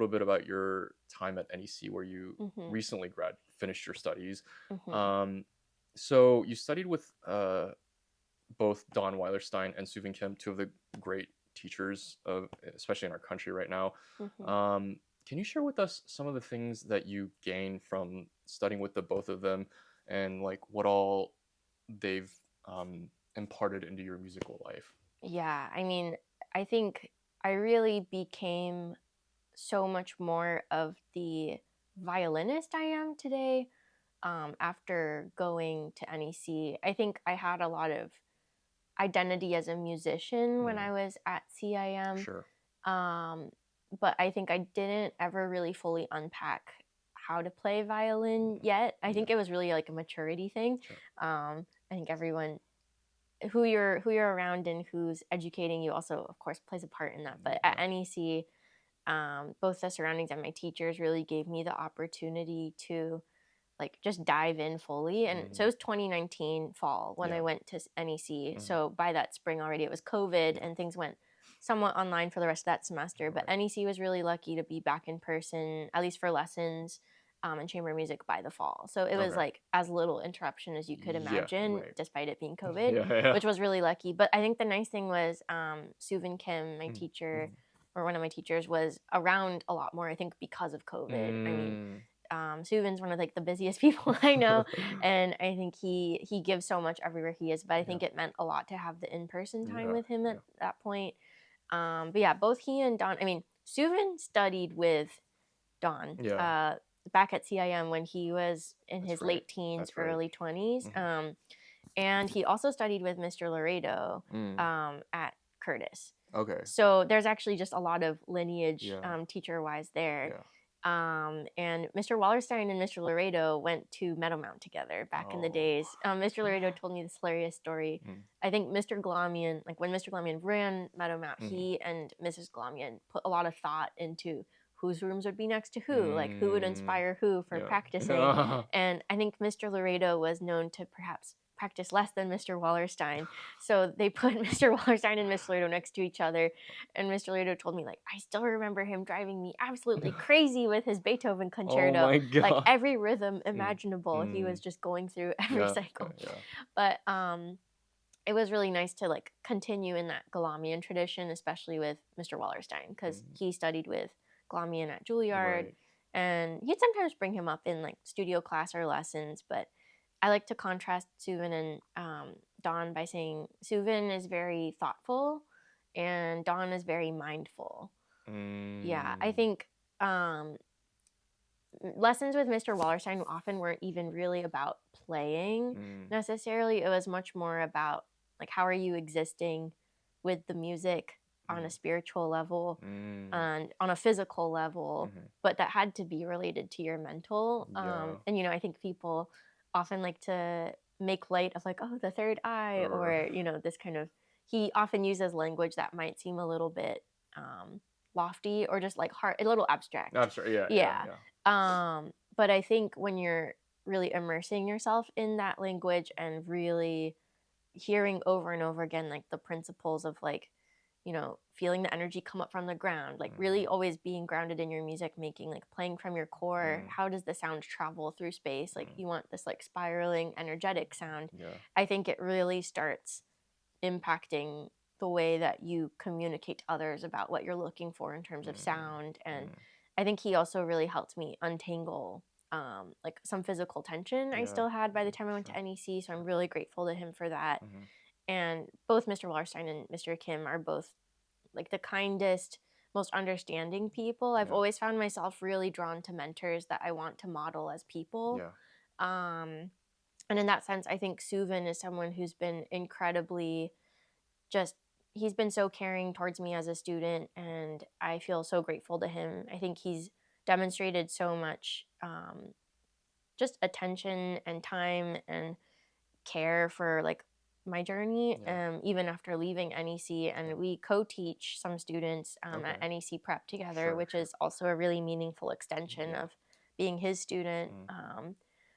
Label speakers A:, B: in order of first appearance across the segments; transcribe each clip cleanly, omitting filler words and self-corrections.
A: little bit about your time at NEC where you
B: Mhm.
A: recently finished your studies.
B: Mhm.
A: Um, so you studied with both Don Weilerstein and Soovin Kim, two of the great teachers of, especially in our country right now.
B: Mhm.
A: Um, can you share with us some of the things that you gained from studying with the both of them, and like what all they've imparted into your musical life?
B: Yeah, I mean, I think I really became so much more of the violinist I am today after going to NEC. I think I had a lot of identity as a musician when
A: Mm,
B: I was at CIM,
A: sure.
B: um, but I think I didn't ever really fully unpack how to play violin
A: Mm,
B: yet. I think
A: yeah,
B: it was really like a maturity thing.
A: sure.
B: I think everyone who you're around and who's educating you also of course plays a part in that, but at
A: Yeah.
B: NEC, both the surroundings and my teachers really gave me the opportunity to like just dive in fully. And so it
A: Mm,
B: was 2019 fall when I
A: yeah.
B: went to NEC,
A: Hmm.
B: so by that spring already it was COVID
A: Yeah.
B: and things went somewhat online for the rest of that semester,
A: All
B: but
A: right.
B: NEC was really lucky to be back in person at least for lessons and chamber music by the fall. So it was
A: Okay.
B: like as little interruption as you could
A: Yeah.
B: imagine,
A: Right.
B: despite it being COVID,
A: Yeah. Yeah.
B: which was really lucky. But I think the nice thing was Soovin Kim, my
A: Mm,
B: teacher,
A: mhm.
B: or one of my teachers, was around a lot more, I think, because of COVID. I mean,
A: Mm.
B: Suvin's one of like the busiest people I know, and I think he gives so much everywhere he is. But I
A: Yeah.
B: think it meant a lot to have the in person time
A: Yeah.
B: with him at
A: Yeah.
B: that point. But yeah, both he and Don. I mean, Suvin studied with Don
A: Yeah.
B: back at CIM when he was in
A: That's
B: his
A: right.
B: late teens,
A: That's right.
B: early 20s.
A: Mhm.
B: And he also studied with Mr. Laredo
A: Mm.
B: at Curtis.
A: Okay.
B: So there's actually just a lot of lineage
A: Yeah.
B: teacher wise there.
A: Yeah.
B: And Mr. Wallerstein and Mr. Laredo went to Meadowmount together back in the
A: Oh.
B: days. Mr. Laredo told me this hilarious story.
A: Mm.
B: I think Mr. Glamian, like when Mr. Glamian ran Meadowmount,
A: Mhm.
B: he and Mrs. Glamian put a lot of thought into whose rooms would be next to who, like who would
A: Mm.
B: inspire who for
A: Yeah.
B: practicing.
A: Yeah.
B: And I think Mr. Laredo was known to perhaps practice less than Mr. Wallerstein. So they put Mr. Wallerstein and Mr. Laredo next to each other. And Mr. Laredo told me, like, I still remember him driving me absolutely crazy with his Beethoven
A: Oh
B: concerto.
A: my
B: Like
A: god.
B: every rhythm
A: Mm.
B: imaginable, he was
A: Mm.
B: just going through every
A: Yeah. Yeah.
B: cycle.
A: Yeah.
B: But it was really nice to like continue in that Galamian tradition, especially with Mr. Wallerstein, because
A: Mm.
B: he studied with Galamian at Juilliard,
A: Right.
B: and he'd sometimes bring him up in like studio class or lessons. But I like to contrast Suvin and Don by saying Suvin is very thoughtful and Don is very mindful. Yeah, I
A: Mm.
B: think um, lessons with Mr. Wallerstein often weren't even really about playing
A: Mm.
B: necessarily. It was much more about like how are you existing with the music on a
A: Mm.
B: spiritual level
A: Mm.
B: and on a physical level,
A: Mhm.
B: but that had to be related to your mental.
A: Yeah.
B: And I think people often like to make light of like, oh, the third eye,
A: Or
B: or this kind of. He often uses language that might seem a little bit lofty or just like hard, a little abstract.
A: I'm sorry. Yeah. Yeah.
B: Yeah.
A: Yeah.
B: But I think when you're really immersing yourself in that language and really hearing over and over again like the principles of like feeling the energy come up from the ground, like
A: Mhm.
B: really always being grounded in your music making, like playing from your core,
A: Mm.
B: how does the sound travel through space, like
A: Mm.
B: you want this like spiraling energetic sound.
A: Yeah.
B: I think it really starts impacting the way that you communicate to others about what you're looking for in terms of
A: Mm.
B: sound. And
A: Mm.
B: I think he also really helped me untangle like some physical tension I
A: Yeah.
B: still had by the
A: Yeah.
B: time I went to
A: Sure.
B: NEC. So I'm
A: Sure.
B: really grateful to him for that.
A: Mhm.
B: And both Mr. Wallerstein and Mr. Kim are both like the kindest, most understanding people. I've
A: Yeah.
B: always found myself really drawn to mentors that I want to model as people.
A: Yeah.
B: Um, and in that sense, I think Suvin is someone who's been incredibly just he's been so caring towards me as a student, and I feel so grateful to him. I think he's demonstrated so much just attention and time and care for like my journey,
A: Yeah.
B: even after leaving NEC.
A: Yeah.
B: And we co-teach some students at
A: Okay.
B: NEC prep together,
A: Sure.
B: which
A: Sure.
B: is also a really meaningful extension
A: Yeah.
B: of being his student.
A: Mm.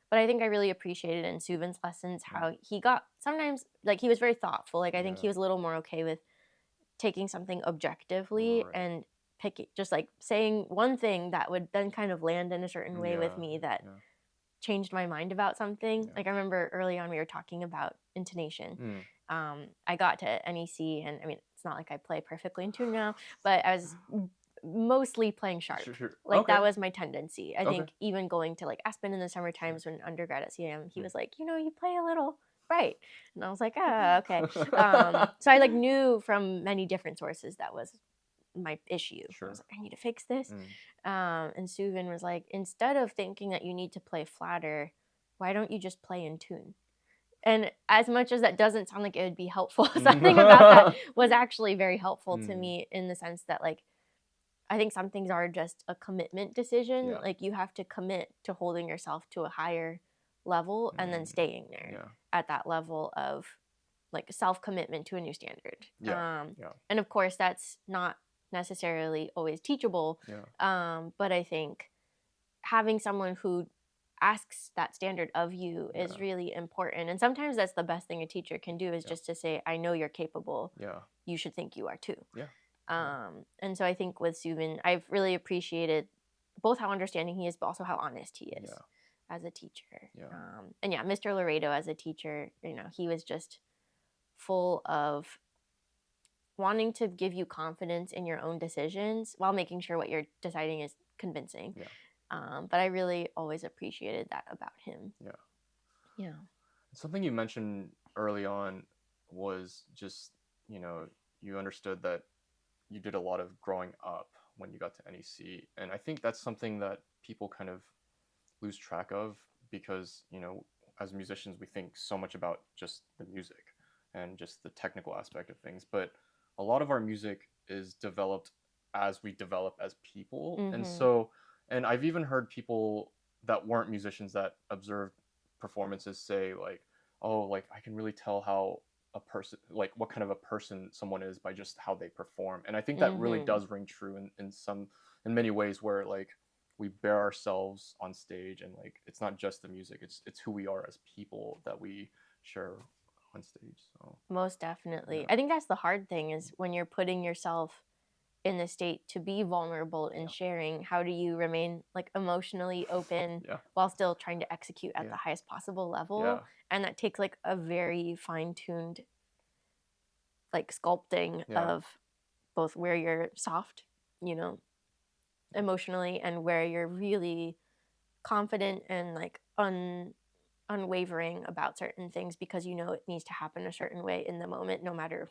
B: But I think I really appreciated in Suvin's lessons
A: Mm.
B: how he got sometimes like he was very thoughtful. Like I think
A: Yeah.
B: he was a little more okay with taking something objectively
A: Right.
B: and picking, just like saying one thing that would then kind of land in a certain way with
A: Yeah.
B: me that
A: Yeah.
B: changed my mind about something.
A: Yeah.
B: Like I remember early on we were talking about intonation.
A: Mm.
B: I got to NEC, and I mean it's not like I play perfectly in tune now, but I was mostly playing
A: Sure.
B: sharp.
A: Sure.
B: Like that
A: Okay.
B: was my tendency. I
A: Okay.
B: think even going to like Aspen in the summer
A: Sure.
B: times when undergrad at CM, he
A: Mm.
B: was like, you play a little bright, and I was like, ah, okay. So I like knew from many different sources that was my issue. I was
A: Sure.
B: like, I need to fix this.
A: Mm.
B: And Soovin was like, instead of thinking that you need to play flatter, why don't you just play in tune? And as much as that doesn't sound like it would be helpful, something about that
A: Mm.
B: was actually very helpful to
A: Mm.
B: me in the sense that like I think some things are just a commitment decision.
A: Yeah.
B: Like you have to commit to holding yourself to a higher level and then
A: Mm.
B: staying there
A: Yeah.
B: at that level of like self commitment to a new standard.
A: Yeah. Yeah.
B: And of course, that's not necessarily always teachable.
A: Yeah.
B: But I think having someone who asks that standard of you is
A: Yeah.
B: really important. And sometimes that's the best thing a teacher can do is
A: Yeah.
B: just to say, I know you're capable.
A: Yeah.
B: You should think you are too.
A: Yeah. Yeah.
B: And so I think with Soovin, I've really appreciated both how understanding he is, but also how honest he is
A: Yeah.
B: as a teacher.
A: Yeah.
B: And yeah, Mr. Laredo as a teacher, he was just full of wanting to give you confidence in your own decisions while making sure what you're deciding is convincing.
A: Yeah.
B: But I really always appreciated that about him.
A: Yeah.
B: Yeah.
A: Something you mentioned early on was just, you understood that you did a lot of growing up when you got to NEC. And I think that's something that people kind of lose track of because, as musicians, we think so much about just the music and just the technical aspect of things. But a lot of our music is developed as we develop as people. And
B: Mm-hmm.
A: so, and I've even heard people that weren't musicians that observed performances say, like, oh, like I can really tell how a person, like what kind of a person someone is by just how they perform. And I think that really
B: Mm-hmm.
A: does ring true in many ways where like we bear ourselves on stage and like it's not just the music, it's who we are as people that we share on stage. So
B: Most definitely.
A: yeah.
B: I think that's the hard thing is when you're putting yourself in the state to be vulnerable in
A: Yeah.
B: sharing, how do you remain like emotionally open
A: Yeah.
B: while still trying to execute at the
A: Yeah.
B: highest possible level?
A: Yeah.
B: And that takes like a very fine-tuned like sculpting
A: Yeah.
B: of both where you're soft, emotionally, and where you're really confident and like unwavering about certain things because it needs to happen a certain way in the moment, no matter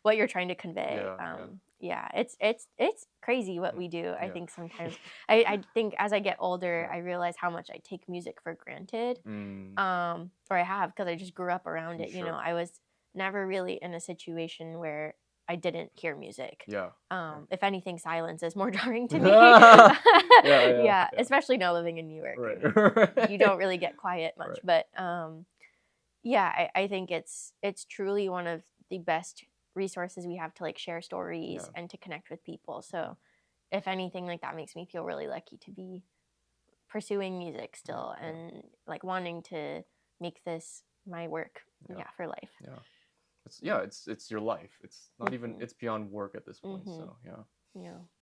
B: what you're trying to convey.
A: Yeah. Yeah.
B: Yeah, it's crazy what
A: Mm.
B: we do. I
A: Yeah.
B: think sometimes I think as I get older,
A: Yeah.
B: I realize how much I take music for granted.
A: Mm.
B: Or I have because I just grew up around it.
A: Sure.
B: I was never really in a situation where I didn't hear music.
A: Yeah.
B: If anything, silence is more jarring to me.
A: Yeah. Yeah.
B: Yeah,
A: Yeah.
B: especially now living in New York.
A: Right.
B: You don't really get quiet much,
A: Right.
B: but yeah, I think it's truly one of the best resources we have to like share stories
A: Yeah.
B: and to connect with people. So if anything, like that makes me feel really lucky to be pursuing music still
A: Yeah.
B: and like wanting to make this my work.
A: Yeah.
B: Yeah, for life.
A: Yeah. It's your life. It's not even,
B: Mhm.
A: it's beyond work at this point.
B: Mhm.
A: So yeah.
B: Yeah.